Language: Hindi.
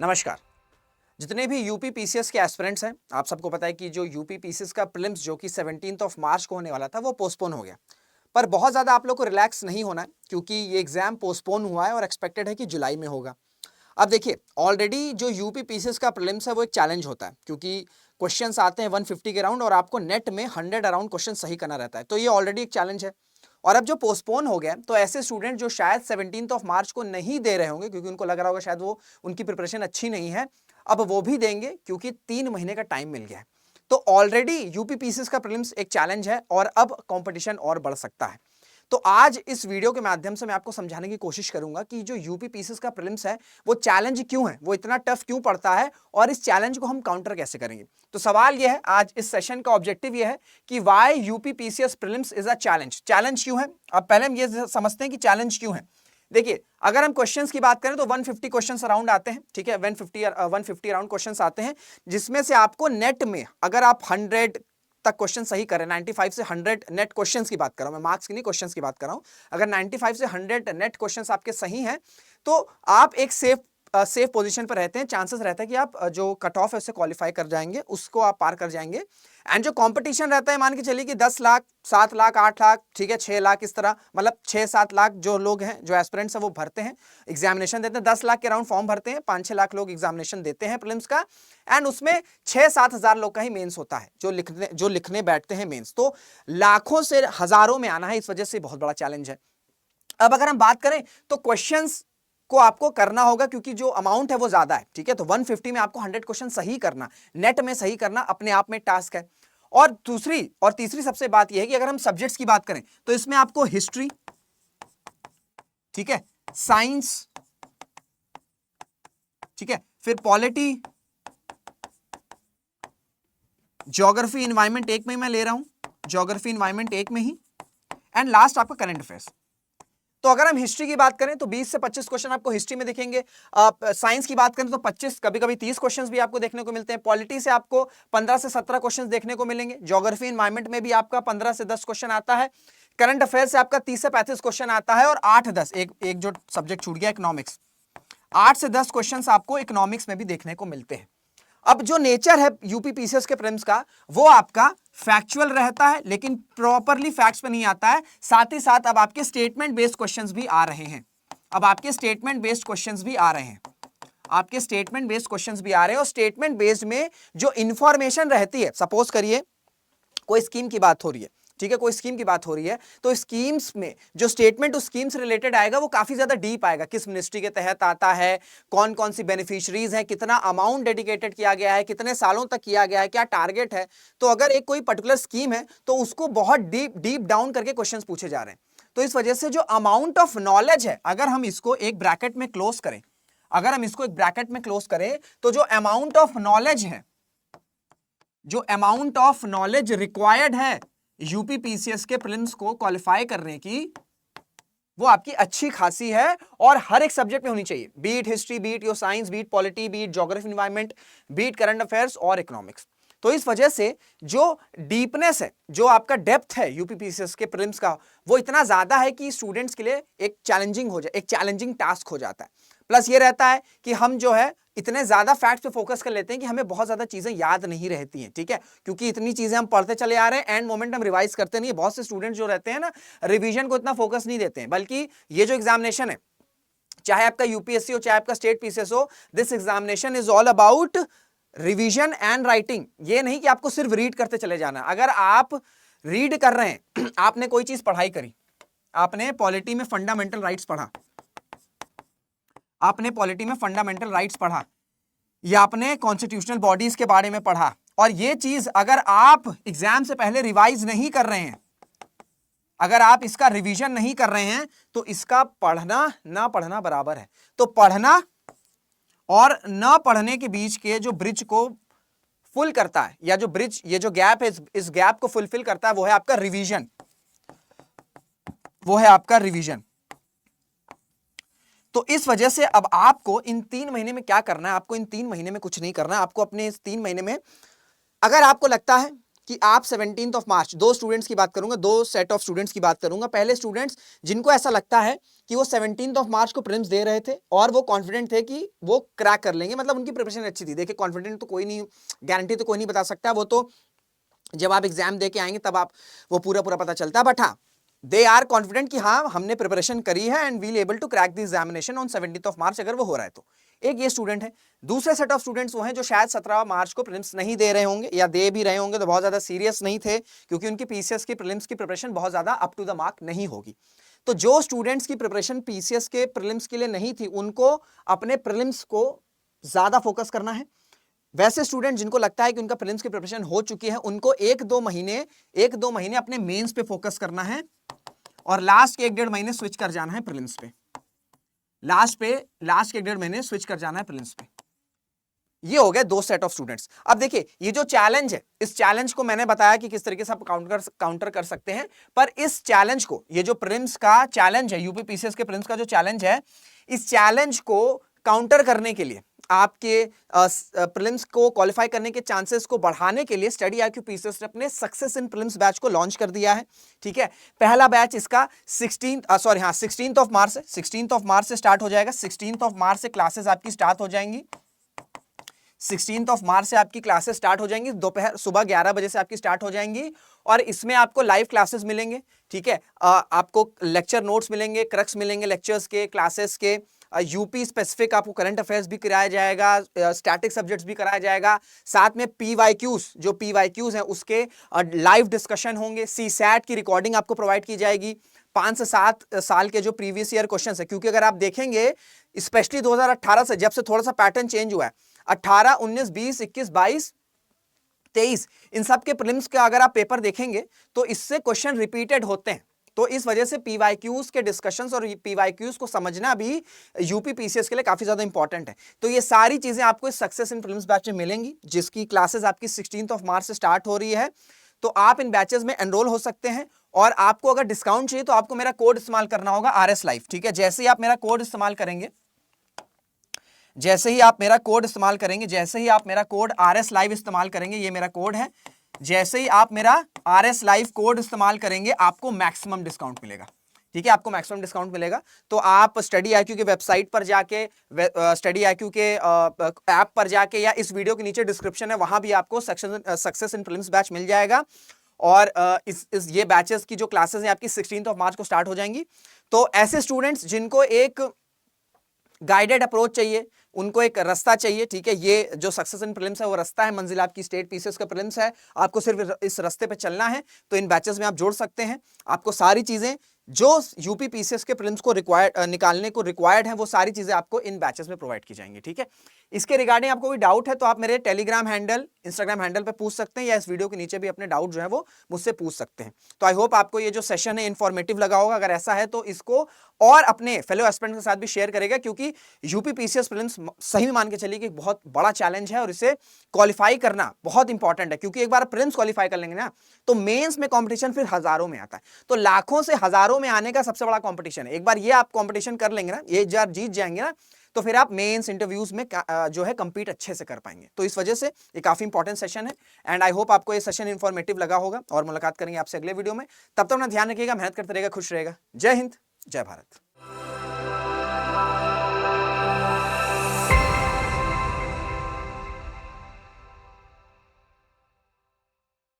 नमस्कार। जितने भी यूपी पीसीएस के एस्पिरेंट्स हैं, आप सबको पता है कि जो यूपी पीसीएस का प्रीलिम्स जो कि 17 मार्च को होने वाला था वो पोस्टपोन हो गया। पर बहुत ज़्यादा आप लोग को रिलैक्स नहीं होना है क्योंकि ये एग्जाम पोस्टपोन हुआ है और एक्सपेक्टेड है कि जुलाई में होगा। अब देखिए, ऑलरेडी जो यूपी पीसीएस का प्रीलिम्स है वो एक चैलेंज होता है क्योंकि क्वेश्चंस आते हैं 150 के राउंड और आपको नेट में 100 अराउंड क्वेश्चन सही करना रहता है, तो ये ऑलरेडी एक चैलेंज है। और अब जो पोस्टपोन हो गया तो ऐसे स्टूडेंट जो शायद 17 मार्च को नहीं दे रहे होंगे क्योंकि उनको लग रहा होगा शायद वो उनकी प्रिपरेशन अच्छी नहीं है, अब वो भी देंगे क्योंकि 3 महीने का टाइम मिल गया है। तो ऑलरेडी यूपी पीसीएस का प्रीलिम्स एक चैलेंज है और अब कंपटीशन और बढ़ सकता है। तो आज इस वीडियो के माध्यम से मैं आपको समझाने की कोशिश करूंगा कि जो यूपी पीसीएस का प्रीलिम्स है वो चैलेंज क्यों है, वो इतना टफ क्यों पड़ता है और इस चैलेंज को हम काउंटर कैसे करेंगे। तो सवाल यह है, आज इस सेशन का ऑब्जेक्टिव यह है कि why UP PCS prelims is a challenge. Challenge क्यों है? अब पहले हम ये समझते हैं कि चैलेंज क्यों है। देखिए, अगर हम क्वेश्चंस की बात करें तो 150 क्वेश्चंस अराउंड आते हैं, ठीक है, 150 अराउंड क्वेश्चंस आते हैं, जिसमें से आपको नेट में अगर आप 100 तक क्वेश्चन सही करें, 95 से 100 नेट क्वेश्चंस की बात कर रहा हूं मैं, मार्क्स की नहीं, क्वेश्चंस की बात कर रहा हूं। अगर 95 से 100 नेट क्वेश्चंस आपके सही हैं तो आप एक सेफ पोजीशन पर रहते हैं, चांसेस रहता है कि आप जो कट ऑफ है उससे क्वालिफाई कर जाएंगे, उसको आप पार कर जाएंगे। एंड जो कंपटीशन रहता है, मान के चलिए कि 10 लाख, 7 लाख, 8 लाख, ठीक है, 6 लाख, इस तरह, मतलब 6-7 लाख जो लोग हैं, जो एस्पिरेंट्स हैं वो भरते हैं, एग्जामिनेशन देते हैं। 10 लाख के अराउंड फॉर्म भरते हैं, 5-6 लाख लोग एग्जामिनेशन देते हैं प्रीलिम्स का, एंड उसमें 6-7 हजार लोग का ही मेंस होता है जो लिखने बैठते हैं मेंस। तो लाखों से हजारों में आना है, इस वजह से बहुत बड़ा चैलेंज है। अब अगर हम बात करें तो क्वेश्चंस को आपको करना होगा क्योंकि जो अमाउंट है वो ज्यादा है, ठीक है। तो 150 में आपको 100 क्वेश्चन सही करना, नेट में सही करना अपने आप में टास्क है। और तीसरी सबसे बात यह है कि अगर हम सब्जेक्ट्स की बात करें तो इसमें आपको हिस्ट्री, ठीक है, साइंस, ठीक है, फिर पॉलिटी, ज्योग्राफी, एनवायरमेंट एक में ही मैं ले रहा हूं, ज्योग्राफी एनवायरमेंट एक में ही, एंड लास्ट आपका करंट अफेयर्स। तो अगर हम हिस्ट्री की बात करें तो 20 से 25 क्वेश्चन आपको हिस्ट्री में दिखेंगे। साइंस की बात करें तो 25, कभी-कभी 30 क्वेश्चंस भी आपको देखने को मिलते हैं। पॉलिटी से आपको 15 से 17 क्वेश्चंस देखने को मिलेंगे। ज्योग्राफी एनवायरमेंट में भी आपका 15 से 10 क्वेश्चन आता है। करंट अफेयर से आपका 30 से 35 क्वेश्चन आता है और 8-10, एक जो सब्जेक्ट छूट गया इकोनॉमिक्स, 8 से 10 क्वेश्चन आपको इकोनॉमिक्स में भी देखने को मिलते हैं। अब जो नेचर है यूपी पीसीएस के प्रीलिम्स का, वो आपका फैक्चुअल रहता है लेकिन प्रॉपरली फैक्ट्स पे नहीं आता है। साथ ही साथ अब आपके स्टेटमेंट बेस्ड क्वेश्चंस भी आ रहे हैं, आपके स्टेटमेंट बेस्ड क्वेश्चंस भी आ रहे हैं और स्टेटमेंट बेस्ड में जो इंफॉर्मेशन रहती है, सपोज करिए कोई स्कीम की बात हो रही है, ठीक है, कोई स्कीम की बात हो रही है, तो स्कीम्स में जो स्टेटमेंट उस स्कीम से रिलेटेड आएगा वो काफी ज्यादा डीप आएगा। किस मिनिस्ट्री के तहत आता है, कौन कौन सी बेनिफिशियरीज हैं, कितना अमाउंट डेडिकेटेड किया गया है, कितने सालों तक किया गया है, क्या टारगेट है। तो अगर एक कोई पर्टिकुलर स्कीम है तो उसको बहुत डीप डाउन करके क्वेश्चंस पूछे जा रहे हैं। तो इस वजह से जो अमाउंट ऑफ नॉलेज है, अगर हम इसको एक ब्रैकेट में क्लोज करें, तो जो अमाउंट ऑफ नॉलेज रिक्वायर्ड है यूपी पीसीएस के प्रीलिम्स को क्वालिफाई करने की, वो आपकी अच्छी खासी है और हर एक सब्जेक्ट में होनी चाहिए, beat history, beat your science, beat polity, beat geography environment, beat current affairs और इकोनॉमिक्स। तो इस वजह से जो डीपनेस है, जो आपका डेप्थ है यूपी पीसीएस के प्रीलिम्स का, वो इतना ज्यादा है कि स्टूडेंट्स के लिए एक चैलेंजिंग टास्क हो जाता है। प्लस ये रहता है कि हम जो है इतने ज्यादा फैक्ट्स पे फोकस कर लेते हैं कि हमें बहुत ज्यादा चीजें याद नहीं रहती हैं, ठीक है, क्योंकि इतनी चीजें हम पढ़ते चले आ रहे हैं, एंड मोमेंट हम रिवाइज करते नहीं है। बहुत से स्टूडेंट्स जो रहते हैं ना, रिवीजन को इतना फोकस नहीं देते हैं, बल्कि ये जो एग्जामिनेशन है, चाहे आपका यूपीएससी हो चाहे आपका स्टेट पीसीएस हो, this examination is all about revision and writing. ये नहीं कि आपको सिर्फ रीड करते चले जाना। अगर आप रीड कर रहे हैं, आपने कोई चीज पढ़ाई करी, आपने पॉलिटी में फंडामेंटल राइट्स पढ़ा, या आपने कॉन्स्टिट्यूशनल बॉडीज के बारे में पढ़ा, और ये चीज अगर आप एग्जाम से पहले रिवाइज नहीं कर रहे हैं, अगर आप इसका रिवीजन नहीं कर रहे हैं, तो इसका पढ़ना ना पढ़ना बराबर है। तो पढ़ना और ना पढ़ने के बीच के जो ब्रिज को फुल करता है, या ये जो गैप है, इस गैप को फुलफिल करता है, वो है आपका रिवीजन। तो इस वजह से अब आपको इन 3 महीने में क्या करना है? आपको इन 3 महीने में कुछ नहीं करना है। आपको अपने इस 3 महीने में, अगर आपको लगता है कि आप 17 ऑफ मार्च, दो स्टूडेंट्स की बात करूंगा, दो सेट ऑफ स्टूडेंट्स की बात करूंगा। पहले स्टूडेंट्स जिनको ऐसा लगता है कि वो 17 ऑफ मार्च को प्रीलिम्स दे रहे थे और वो कॉन्फिडेंट थे कि वो क्रैक कर लेंगे, मतलब उनकी प्रिपरेशन अच्छी थी। देखिए कॉन्फिडेंट तो कोई नहीं, गारंटी तो कोई नहीं बता सकता, वो तो जब आप एग्जाम दे के आएंगे तब आप वो पूरा पूरा पता चलता है। बट हाँ, दे आर कॉन्फिडेंट कि हाँ हमने प्रिपरेशन करी है and we'll able to crack the examination on 17 of March, अगर वो हो रहा है तो। एक ये स्टूडेंट है। दूसरे सेट ऑफ स्टूडेंट्स वो हैं जो शायद 17 मार्च को प्रीलिम्स नहीं दे रहे होंगे, या दे भी रहे होंगे तो बहुत ज्यादा सीरियस नहीं थे, क्योंकि उनकी पीसीएस की प्रीलिम्स की प्रिपरेशन बहुत ज्यादा अप टू द मार्क नहीं होगी। तो जो स्टूडेंट्स की प्रिपरेशन पीसीएस के प्रीलिम्स के लिए नहीं थी, उनको अपने प्रीलिम्स को ज्यादा फोकस करना है। वैसे स्टूडेंट जिनको लगता है कि उनका प्रीलिम्स की प्रिपरेशन हो चुकी है, उनको एक दो महीने अपने मेंस पे फोकस करना है और लास्ट के 1-1.5 महीने स्विच कर जाना है प्रीलिम्स पे। लास्ट के 1-1.5 महीने स्विच कर जाना है प्रीलिम्स पे। ये हो गए दो सेट ऑफ स्टूडेंट्स। अब देखिए ये जो चैलेंज है, इस चैलेंज को मैंने बताया कि किस तरीके से आप काउंटर कर सकते हैं, पर इस चैलेंज को, ये जो प्रीलिम्स का चैलेंज है, यूपी पीसीएस के प्रीलिम्स का जो चैलेंज है, इस चैलेंज को काउंटर करने के लिए, आपके प्रीलिम्स को क्वालिफाई करने के चांसेस को बढ़ाने के लिए स्टडी आईक्यू पीसीएस ने अपने सक्सेस इन प्रीलिम्स बैच को लॉन्च कर दिया है। ठीक है, पहला बैच इसका 16 ऑफ मार्च से 16 ऑफ मार्च से स्टार्ट हो जाएगा। 16 ऑफ मार्च से क्लासेस आपकी स्टार्ट हो जाएंगी। 16 ऑफ मार्च से आपकी क्लासेस स्टार्ट हो जाएंगी, दोपहर सुबह 11 बजे से आपकी स्टार्ट हो जाएंगी और इसमें आपको लाइव क्लासेस मिलेंगे। ठीक है, आपको लेक्चर नोट्स मिलेंगे, क्रक्स मिलेंगे लेक्चर्स के, क्लासेस के, यूपी स्पेसिफिक आपको करंट अफेयर्स भी कराया जाएगा, स्टैटिक सब्जेक्ट्स भी कराया जाएगा, साथ में पीवाईक्यूज, जो पीवाईक्यूज हैं उसके लाइव डिस्कशन होंगे। सीसैट की रिकॉर्डिंग आपको प्रोवाइड की जाएगी। 5 से 7 साल के जो प्रीवियस ईयर क्वेश्चंस है, क्योंकि अगर आप देखेंगे स्पेशली 2018 से, जब से थोड़ा सा पैटर्न चेंज हुआ है, 18, 19, 20, 21, 22, 23, इन सब के प्रीलिम्स का अगर आप पेपर देखेंगे तो इससे क्वेश्चन रिपीटेड होते हैं। तो इस वजह से पीवाईक्यूज के डिस्कशंस और पीवाईक्यूज को समझना भी यूपी पीसीएस के लिए काफी ज्यादा इंपॉर्टेंट है। तो ये सारी चीजें आपको इस सक्सेस इन प्रीलिम्स बैच में मिलेंगी, जिसकी क्लासेस आपकी 16 ऑफ मार्च से स्टार्ट हो रही है। तो आप इन बैचेस में एनरोल हो सकते हैं और आपको अगर डिस्काउंट चाहिए तो आपको मेरा कोड इस्तेमाल करना होगा RS Live। ठीक है, जैसे ही आप मेरा कोड इस्तेमाल करेंगे, जैसे ही आप मेरा कोड RS Live इस्तेमाल करेंगे, ये मेरा कोड है, जैसे ही आप मेरा RS Live कोड इस्तेमाल करेंगे आपको मैक्सिमम डिस्काउंट मिलेगा। ठीक है, आपको मैक्सिमम डिस्काउंट मिलेगा। तो आप स्टडी आईक्यू की वेबसाइट पर जाके, स्टडी आईक्यू के ऐप पर जाके, या इस वीडियो के नीचे डिस्क्रिप्शन है वहां भी आपको सक्सेस इन प्रीलिम्स बैच मिल जाएगा। और ये बैचेस की जो क्लासेस हैं आपकी 16 ऑफ मार्च को स्टार्ट हो जाएंगी। तो ऐसे स्टूडेंट्स जिनको एक गाइडेड अप्रोच चाहिए, उनको एक रास्ता चाहिए, ठीक है, ये जो सक्सेस इन प्रीलिम्स है वो रास्ता है, मंजिल आपकी स्टेट पीसीएस का प्रीलिम्स है, आपको सिर्फ इस रास्ते पे चलना है, तो इन बैचेस में आप जोड़ सकते हैं। आपको सारी चीजें जो यूपी पीसीएस के प्रीलिम्स को निकालने को रिक्वायर्ड है, वो सारी चीजें आपको इन बैचेस में प्रोवाइड की जाएंगी। ठीक है, इसके रिगार्डिंग आपको कोई डाउट है तो आप मेरे टेलीग्राम हैंडल, इंस्टाग्राम हैंडल पे पूछ सकते हैं, या इस वीडियो के नीचे भी अपने डाउट जो है वो मुझसे पूछ सकते हैं। तो आई होप आपको ये जो सेशन है इन्फॉर्मेटिव लगा होगा। अगर ऐसा है तो इसको और अपने फेलो एस्पिरेंट्स के साथ भी शेयर करेगा, क्योंकि यूपी पीसीएस प्रीलिम्स सही में मान के चलिए कि बहुत बड़ा चैलेंज है और इसे क्वालिफाई करना बहुत इंपॉर्टेंट है, क्योंकि एक बार प्रीलिम्स क्वालिफाई कर लेंगे ना तो मेंस में कंपटीशन फिर हजारों में आता है। तो लाखों से हजारों में आने का सबसे बड़ा कंपटीशन है। एक बार ये आप कंपटीशन कर लेंगे ना, ये जार जीत जाएंगे ना, तो फिर आप मेंस इंटरव्यूज में जो है कंपीट अच्छे से कर पाएंगे। तो इस वजह से ये काफी इंपॉर्टेंट सेशन है एंड आई होप आपको ये सेशन इंफॉर्मेटिव लगा होगा। और मुलाकात करेंगे आपसे अगले वीडियो में। तब तक अपना ध्यान रखिएगा, मेहनत करते रहेगा, खुश रहेगा। जय हिंद, जय भारत।